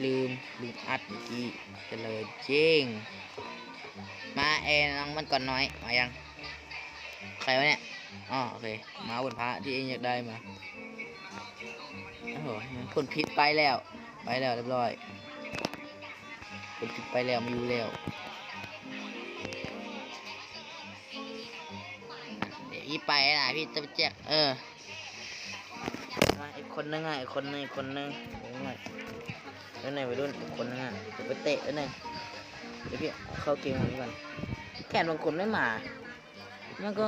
ลืมอัดเมื่อกี้จะเลยเจ้งมาน้องมันก่อนน้อยมายังใครวะเนี่ยอ๋อโอเคมาบนพระที่เองอยากได้มาโอ้โหผลพิษไปแล้วเรียบร้อยผลพิษไปแล้วไม่อยู่แล้วเดี๋ยวอีไปนะพี่จะไปแจกมาอีกคนนึงอีกคนนึงแล้วไหนไปรุ่นอีกคนนึงจะไปเตะแล้วเนี่ยเดี๋ยวพี่เข้าเกมนี้ก่อนแขนบางคนไม่มามันก็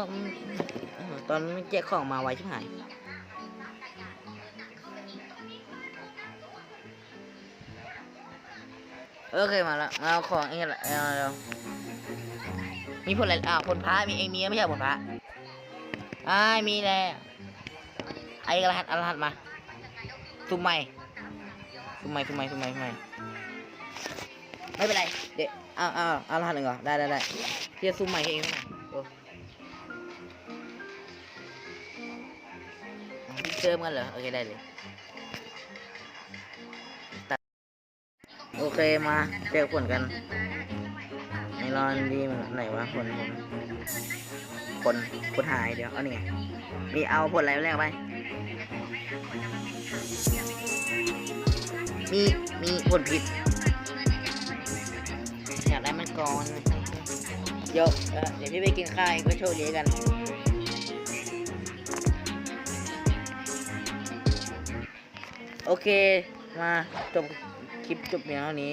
ตอนแจกของมาไวชิบหายโอเคมาแล้วมาเอาของเองละเอามีผลอะไรผลพระมีเองมีไม่ใช่ผลพระมีแล้วไอ้รหัสมาสุ่มใหม่ไม่เป็นไรเดี๋ยวเอารหัสหนึ่งก่อนได้พี่จะสุ่มใหม่ให้เองนะพี่เติมกันเหรอโอเคได้เลยโอเคมาเจอผลกันในรอนดีมันไหนวะคนหายเดี๋ยวเอานี่ไงมีเอาผลอะไรแรกไปมีผลผิดอยากได้มันก่อนเดี๋ยวพี่ไปกินข้าวก็โชคดีกันโอเคมาจบคลิปจบเพียงเท่านี้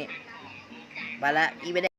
ไปละอีไปได้